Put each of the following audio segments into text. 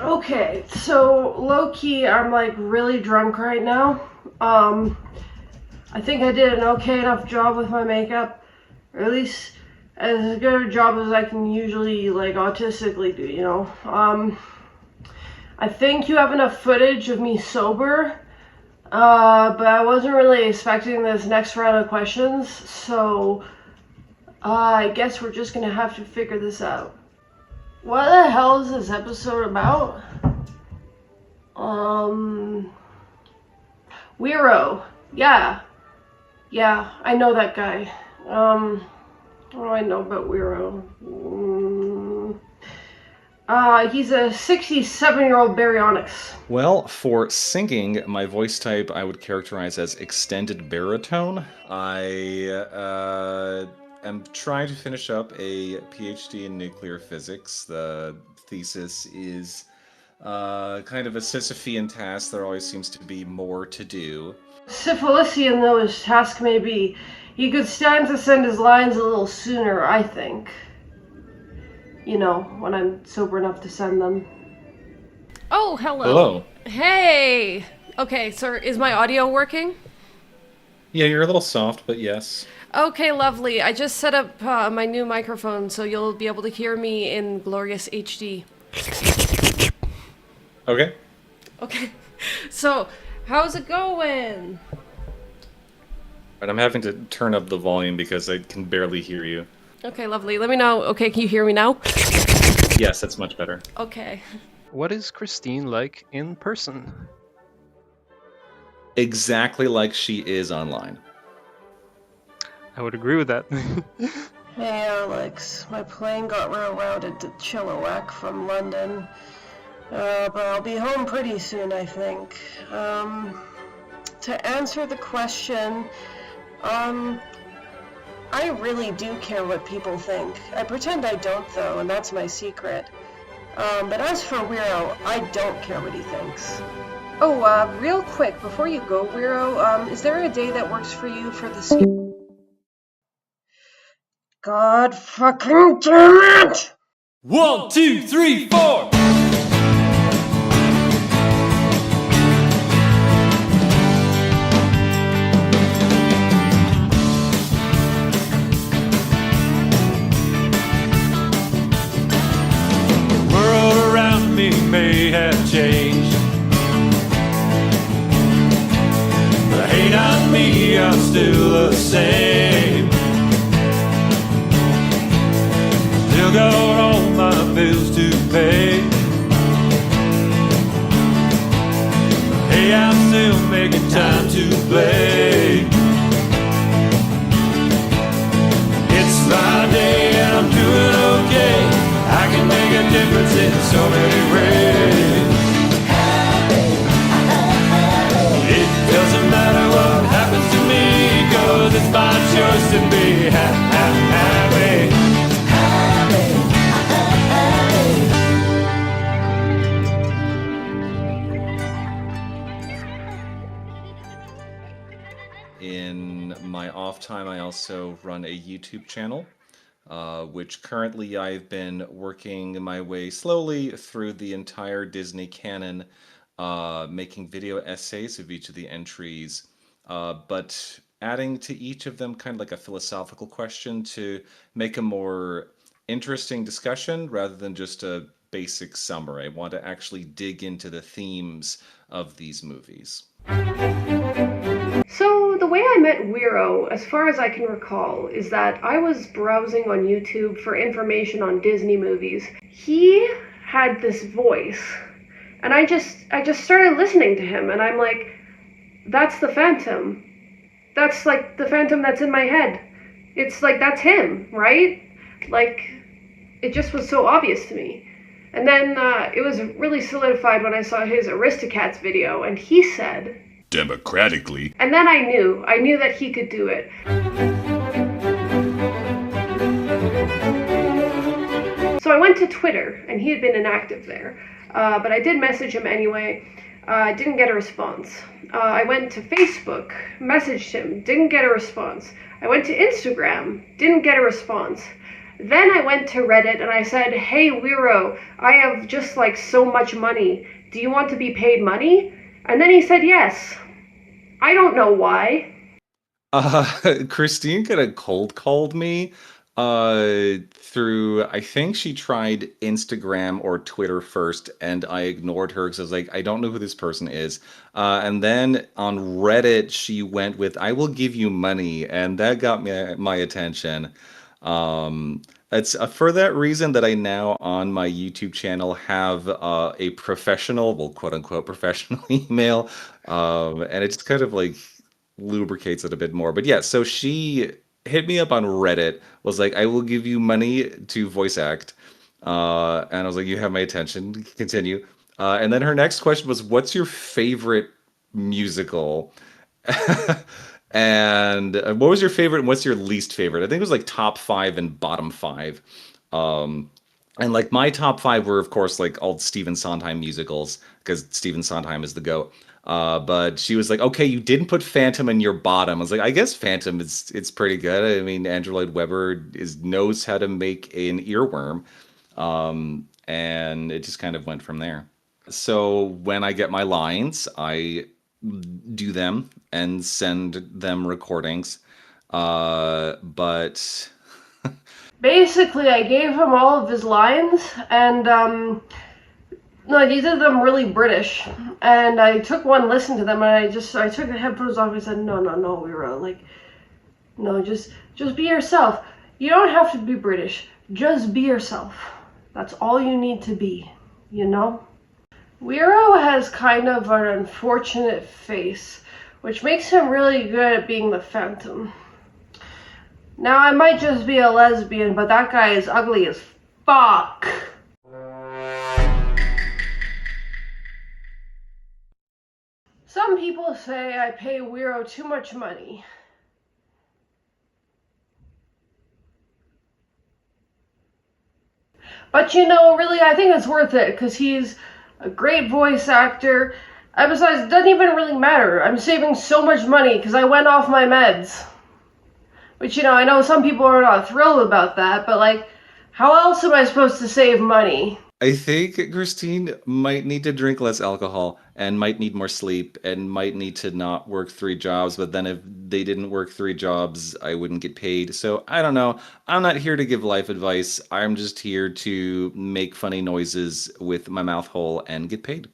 Okay, so low-key, I'm like really drunk right now. I think I did an okay enough job with my makeup, or at least as good a job as I can usually like autistically do, you know. I think you have enough footage of me sober, but I wasn't really expecting this next round of questions, so I guess we're just gonna have to figure this out. What the hell is this episode about? Weiro. Yeah, I know that guy. What do I know about Weiro? He's a 67-year-old baryonyx. Well, for singing, my voice type I would characterize as extended baritone. I am trying to finish up a PhD in nuclear physics. The thesis is kind of a Sisyphean task. There always seems to be more to do. Syphilisian though his task may be, he could stand to send his lines a little sooner, I think. You know, when I'm sober enough to send them. Oh, hello. Hello. Hey! Okay, so is my audio working? Yeah, you're a little soft, but yes. Okay, lovely. I just set up my new microphone, so you'll be able to hear me in glorious HD. Okay. Okay, so how's it going? But I'm having to turn up the volume because I can barely hear you. Okay, lovely. Let me know. Okay, can you hear me now? Yes, that's much better. Okay. What is Christine like in person? Exactly like she is online. I would agree with that. Hey Alex, my plane got rerouted to Chilliwack from London. But I'll be home pretty soon, I think. To answer the question, I really do care what people think. I pretend I don't, though, and that's my secret. But as for Weiro, I don't care what he thinks. Oh, real quick, before you go, Weiro, is there a day that works for you for the God fucking damn it! 1, 2, 3, 4. May have changed. The hate on me, I'm still the same. Still got all my bills to pay. Hey, I'm still making time to play. It's Friday and I'm doing okay. I can make a difference in so many ways. It doesn't matter what happens to me, 'cause it's my choice to be happy. In my off time, I also run a YouTube channel. Which currently I've been working my way slowly through the entire Disney canon, making video essays of each of the entries, but adding to each of them kind of like a philosophical question to make a more interesting discussion rather than just a basic summary. I want to actually dig into the themes of these movies. So, the way I met Weiro, as far as I can recall, is that I was browsing on YouTube for information on Disney movies. He had this voice, and I just started listening to him, and I'm like, that's the Phantom. That's like the Phantom that's in my head. It's like, that's him, right? Like, it just was so obvious to me. And then it was really solidified when I saw his Aristocats video, and he said, democratically. And then I knew that he could do it. So I went to Twitter, and he had been inactive there. But I did message him anyway. I didn't get a response. I went to Facebook, messaged him, didn't get a response. I went to Instagram, didn't get a response. Then I went to Reddit and I said, "Hey Wiro, I have just like so much money. Do you want to be paid money?" And then he said yes. I don't know why. Christine kind of cold called me through, I think she tried Instagram or Twitter first, and I ignored her because I was like, I don't know who this person is. And then on Reddit, she went with, I will give you money, and that got me my attention. It's for that reason that I now on my YouTube channel have a professional, well, quote unquote, professional email. And it just kind of like lubricates it a bit more. But yeah, so she hit me up on Reddit, was like, I will give you money to voice act. And I was like, you have my attention. Continue. And then her next question was, what's your favorite musical? And what was your favorite and what's your least favorite? I think it was like top five and bottom five. And like my top five were, of course, like all Stephen Sondheim musicals because Stephen Sondheim is the GOAT. But she was like, "Okay, you didn't put Phantom in your bottom." I was like, "I guess Phantom is it's pretty good. I mean, Andrew Lloyd Webber knows how to make an earworm, and it just kind of went from there." So when I get my lines, I do them and send them recordings. But Basically, I gave him all of his lines, and no, he did them really British. And I took one listen to them, and I took the headphones off and said, "No, no, no, Wiro, like, no, just be yourself. You don't have to be British. Just be yourself. That's all you need to be, you know?" Wiro has kind of an unfortunate face, which makes him really good at being the Phantom. Now, I might just be a lesbian, but that guy is ugly as fuck. Some people say I pay Wiro too much money. But you know, really, I think it's worth it, because he's a great voice actor. And besides, it doesn't even really matter. I'm saving so much money because I went off my meds. Which, you know, I know some people are not thrilled about that, but like, how else am I supposed to save money? I think Christine might need to drink less alcohol and might need more sleep and might need to not work three jobs. But then if they didn't work three jobs, I wouldn't get paid. So I don't know. I'm not here to give life advice. I'm just here to make funny noises with my mouth hole and get paid.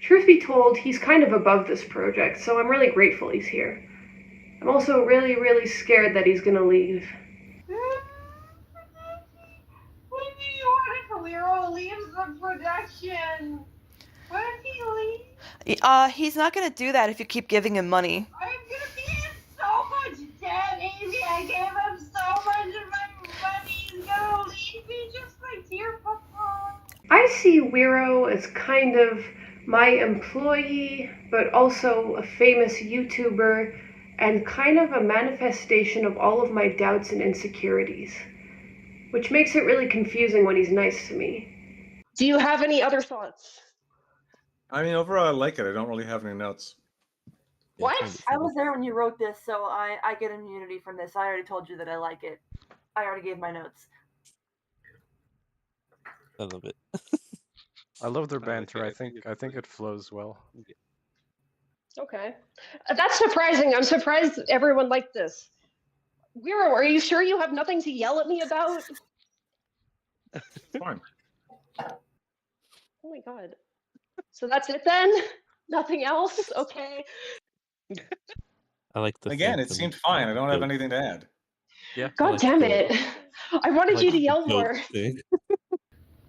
Truth be told, he's kind of above this project, so I'm really grateful he's here. I'm also really, really scared that he's gonna leave. What if Wiro leaves the production? What if he leaves? He's not gonna do that if you keep giving him money. I'm gonna be in so much debt, Amy. I gave him so much of my money. He's gonna leave me just like dear Papa. I see Wiro as kind of my employee, but also a famous YouTuber, and kind of a manifestation of all of my doubts and insecurities. Which makes it really confusing when he's nice to me. Do you have any other thoughts? I mean, overall, I like it. I don't really have any notes. What? I was there when you wrote this, so I get immunity from this. I already told you that I like it. I already gave my notes. I love it. I love their banter. I think it flows well. Okay. That's surprising. I'm surprised everyone liked this. Wiro, are you sure you have nothing to yell at me about? Fine. Oh my god. So that's it then? Nothing else? Okay. I like the Again, it Phantom seemed fine. I don't have goat. anything to add. Yeah. God like damn the- it. I wanted like you to the yell goat more. thing.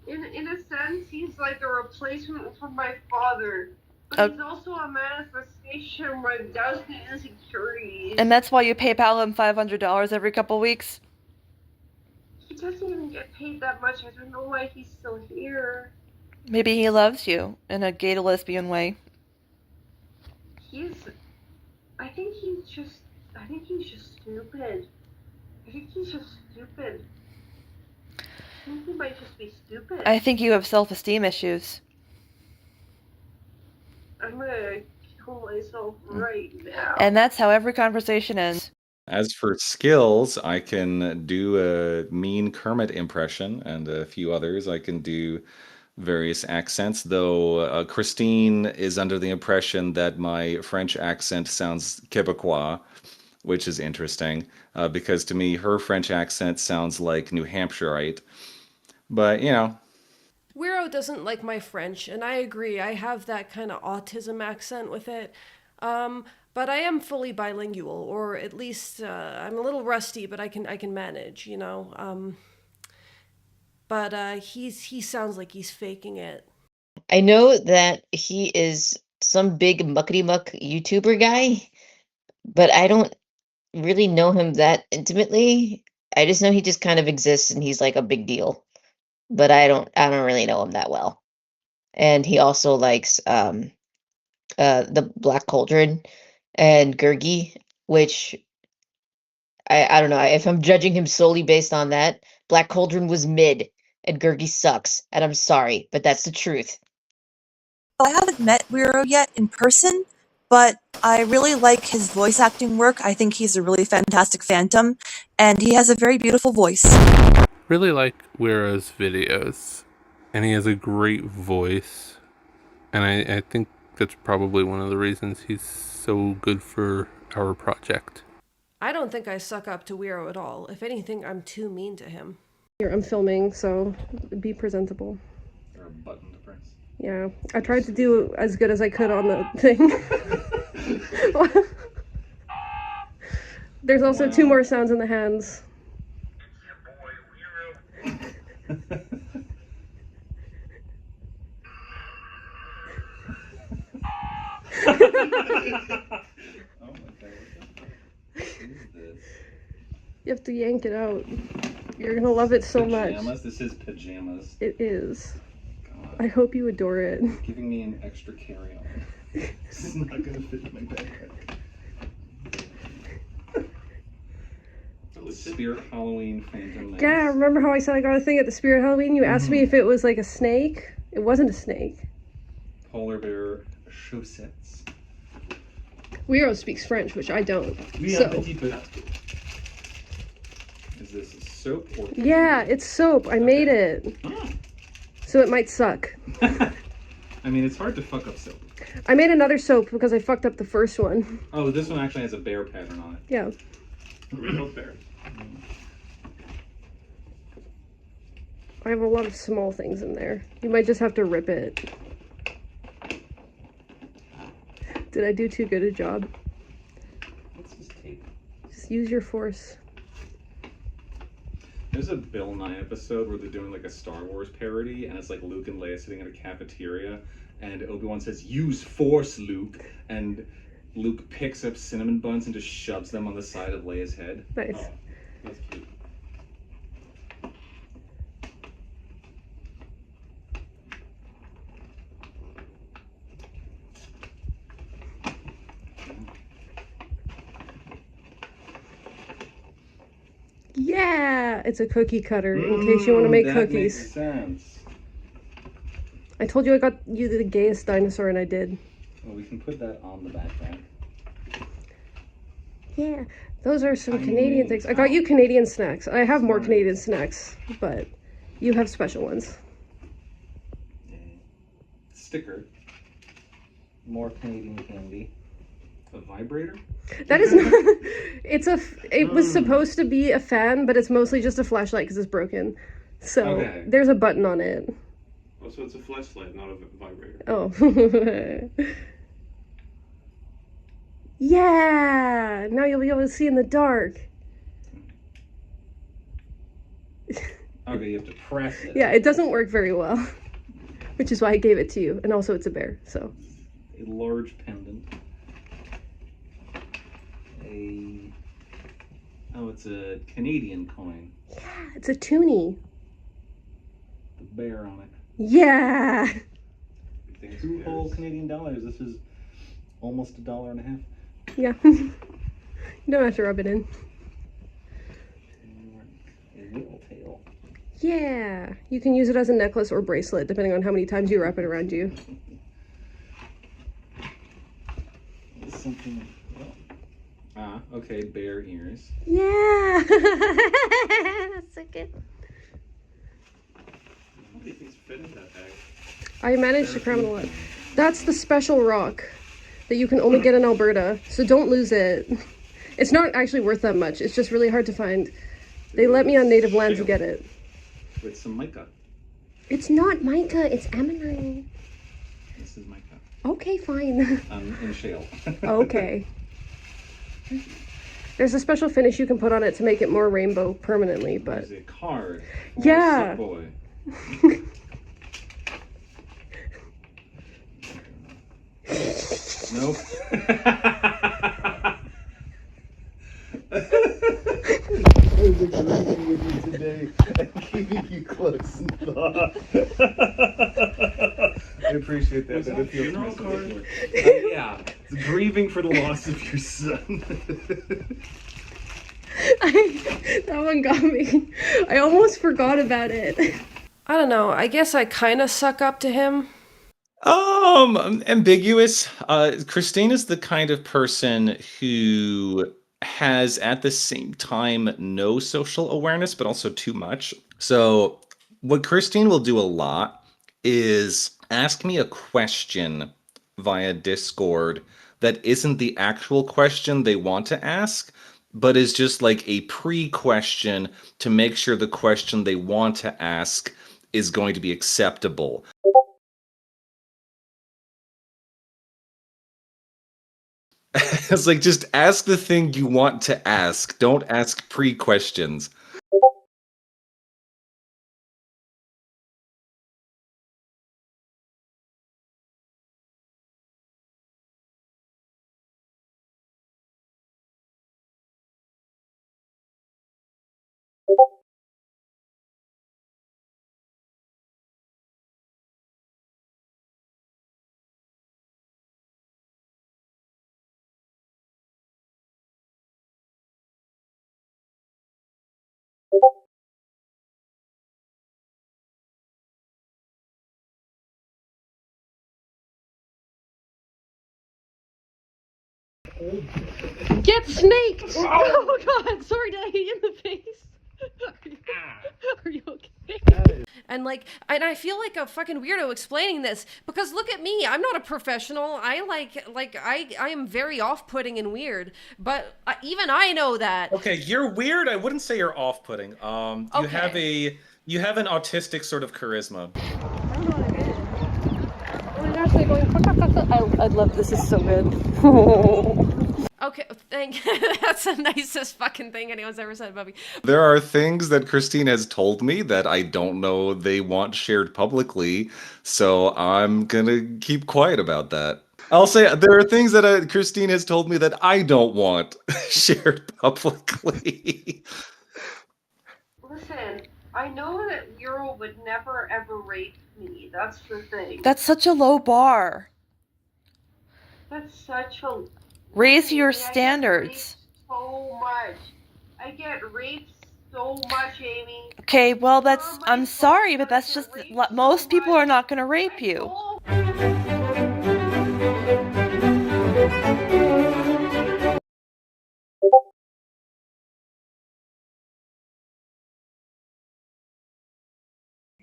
In a sense, he's like a replacement for my father. But Oh. he's also a manifestation of my doubts and insecurities. And that's why you PayPal him $500 every couple weeks? He doesn't even get paid that much. I don't know why he's still here. Maybe he loves you in a gay to lesbian way. I think he's just stupid. I think he's just stupid. I think he might just be stupid. I think you have self-esteem issues. I'm gonna kill myself right now. And that's how every conversation ends. As for skills, I can do a mean Kermit impression and a few others. I can do various accents, though Christine is under the impression that my French accent sounds Quebecois, which is interesting because to me, her French accent sounds like New Hampshireite. But, you know, Wiro doesn't like my French, and I agree. I have that kind of autism accent with it. But I am fully bilingual, or at least I'm a little rusty, but I can manage, you know. But he sounds like he's faking it. I know that he is some big muckety muck YouTuber guy, but I don't really know him that intimately. I just know he just kind of exists and he's like a big deal. But I don't really know him that well. And he also likes the Black Cauldron and Gurgi, which I don't know. If I'm judging him solely based on that, Black Cauldron was mid and Gurgi sucks. And I'm sorry, but that's the truth. I haven't met Wiro yet in person, but I really like his voice acting work. I think he's a really fantastic Phantom, and he has a very beautiful voice. Really like Wiro's videos, and he has a great voice, and I think that's probably one of the reasons he's so good for our project. I don't think I suck up to Wiro at all. If anything, I'm too mean to him. Here, I'm filming, so be presentable. is there a button to press? Yeah, I tried to do as good as I could on the thing. There's also 2 more sounds in the hands. You have to yank it out. You're gonna love it so much. This is pajamas. It is. God. I hope you adore it. Giving me an extra carry-on. This is not gonna fit in my backpack. Spirit Halloween Phantom Menace. Yeah, remember how I said I got a thing at the Spirit Halloween? You asked me if it was like a snake. It wasn't a snake. Polar bear chaussettes. Wiro speaks French, which I don't. Oui, So. un petit peu. Is this soap or? Yeah, it's soap. I made it. Ah. So it might suck. I mean, it's hard to fuck up soap. I made another soap because I fucked up the first one. Oh, this one actually has a bear pattern on it. Yeah. Real bear. I have a lot of small things in there. You might just have to rip it. Did I do too good a job? What's this tape? Just use your force. There's a Bill Nye episode where they're doing like a Star Wars parody, and it's like Luke and Leia sitting at a cafeteria, and Obi-Wan says, "Use force, Luke," and Luke picks up cinnamon buns and just shoves them on the side of Leia's head. Nice. Oh, that's cute. Yeah! It's a cookie cutter in case you want to make that cookies. Makes sense. I told you I got you the gayest dinosaur, and I did. Well, we can put that on the background. Yeah, those are some I Canadian mean, things. I got you Canadian snacks. I have more Canadian snacks, but you have special ones. Sticker. More Canadian candy. A vibrator? That is not. It was supposed to be a fan, but it's mostly just a flashlight because it's broken. So Okay. there's a button on it. Oh, so it's a flashlight, not a vibrator. Oh. Yeah! Now you'll be able to see in the dark. Okay, you have to press it. Yeah, it doesn't work very well. Which is why I gave it to you. And also it's a bear, so. A large pendant. Oh, it's a Canadian coin. Yeah, it's a toonie. The bear on it. Yeah! 2 whole Canadian dollars. This is almost $1.50. Yeah. You don't have to rub it in. A whale tail. Yeah! You can use it as a necklace or bracelet, depending on how many times you wrap it around you. Something. Well, Okay, bear ears. Yeah. That's so good. How many things fit in that bag? I managed to cram it a lot. That's the special rock that you can only get in Alberta, so don't lose it. It's not actually worth that much. It's just really hard to find. They let me on native lands to get it. With some mica. It's not mica, it's ammonite. This is mica. Okay, fine. In shale. Okay. There's a special finish you can put on it to make it more rainbow permanently, but... There's a card. Yeah. Sick boy. Nope. I was agreeing with you today and keeping you close in thought. I appreciate that. That feels card. Yeah, it's grieving for the loss of your son. That one got me. I almost forgot about it. I don't know. I guess I kind of suck up to him. Ambiguous. Christine is the kind of person who has at the same time no social awareness, but also too much. So what Christine will do a lot is ask me a question via Discord that isn't the actual question they want to ask, but is just like a pre-question to make sure the question they want to ask is going to be acceptable. It's like, just ask the thing you want to ask. Don't ask pre-questions. Get snaked! Oh god, sorry, did I hit you in the face? Are you okay? And I feel like a fucking weirdo explaining this because look at me, I'm not a professional. I am very off-putting and weird, but even I know that. Okay, you're weird. I wouldn't say you're off-putting. You have an autistic sort of charisma. I don't know what it is. Oh my gosh, they're going. I love this. Is so good. Okay, that's the nicest fucking thing anyone's ever said about me. There are things that Christine has told me that I don't know they want shared publicly, so I'm gonna keep quiet about that. I'll say there are things that Christine has told me that I don't want shared publicly. Listen, I know that Euro would never ever rape me. That's the thing. That's such a low bar. That's such a... Raise your I get standards. raped so much. I get raped so much, Amy. Okay, well, I'm sorry, but that's just, most people are not going to rape you.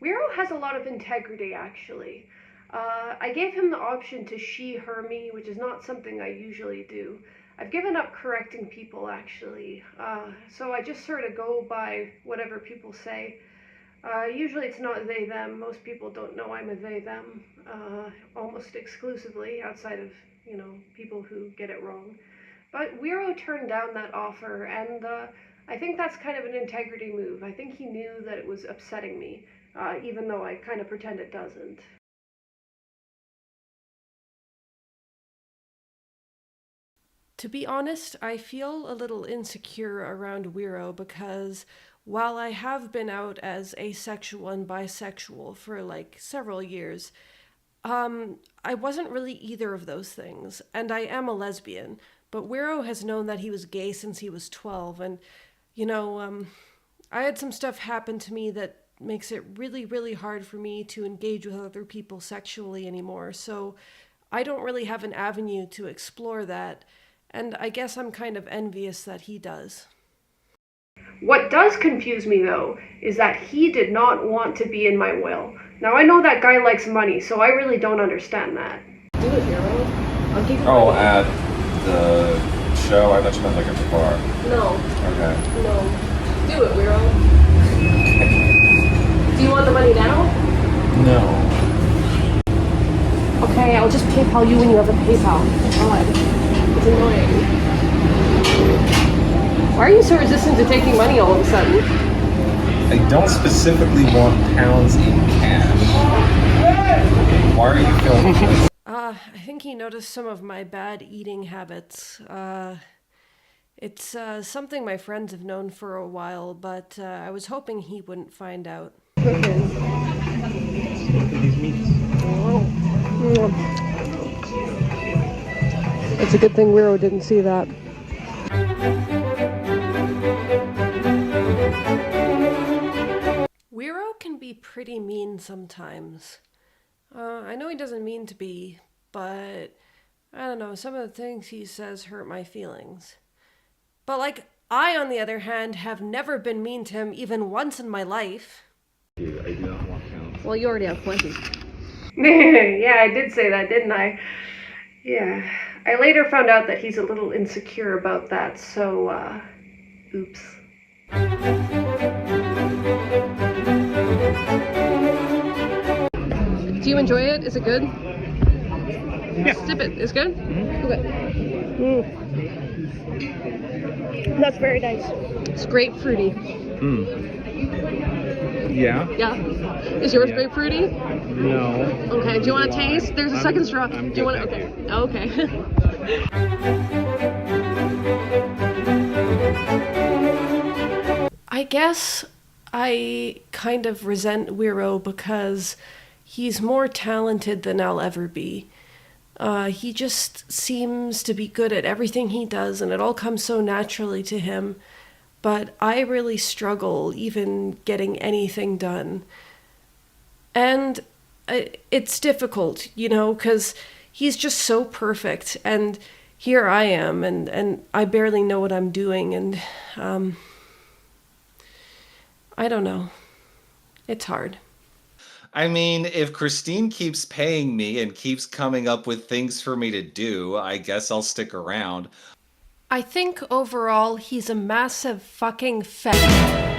Wiro has a lot of integrity, actually. I gave him the option to she, her, me, which is not something I usually do. I've given up correcting people, actually. So I just sort of go by whatever people say. Usually it's not they, them. Most people don't know I'm a they, them, almost exclusively, outside of, people who get it wrong. But Wiro turned down that offer, and I think that's kind of an integrity move. I think he knew that it was upsetting me, even though I kind of pretend it doesn't. To be honest, I feel a little insecure around Wiro because while I have been out as asexual and bisexual for several years, I wasn't really either of those things, and I am a lesbian, but Wiro has known that he was gay since he was 12, and, I had some stuff happen to me that makes it really, really hard for me to engage with other people sexually anymore, so I don't really have an avenue to explore that, and I guess I'm kind of envious that he does. What does confuse me, though, is that he did not want to be in my will. Now, I know that guy likes money, so I really don't understand that. Do it, Hero. I'll give you Oh, money. at the show? I thought you meant like at the bar. No. Okay. No. Do it, Wiro. Do you want the money now? No. Okay, I'll just PayPal you when you have a PayPal. God, it's annoying. Why are you so resistant to taking money all of a sudden? I don't specifically want pounds in cash. Why are you feeling this? I think he noticed some of my bad eating habits. It's something my friends have known for a while, but I was hoping he wouldn't find out. Okay. It's a good thing Wiro didn't see that. Wiro can be pretty mean sometimes. I know he doesn't mean to be, but I don't know, some of the things he says hurt my feelings. But like, I, on the other hand, have never been mean to him even once in my life. I do not want pounds. Well, you already have plenty. Yeah, I did say that, didn't I? Yeah. I later found out that he's a little insecure about that, so, oops. Do you enjoy it? Is it good? Yeah. Sip it. It's good? Mm-hmm. Okay. That's very nice. It's grapefruity. Yeah? Yeah. Is yours grapefruity? No. Okay. Do you want to taste? There's a second straw. I'm Do you good, want to? thank Okay. you. Okay. I guess I kind of resent Wiro because he's more talented than I'll ever be. He just seems to be good at everything he does, and it all comes so naturally to him. But I really struggle even getting anything done. And it's difficult, you know, because he's just so perfect, and here I am, and I barely know what I'm doing, and I don't know. It's hard. I mean, if Christine keeps paying me and keeps coming up with things for me to do, I guess I'll stick around. I think overall he's a massive fucking fat.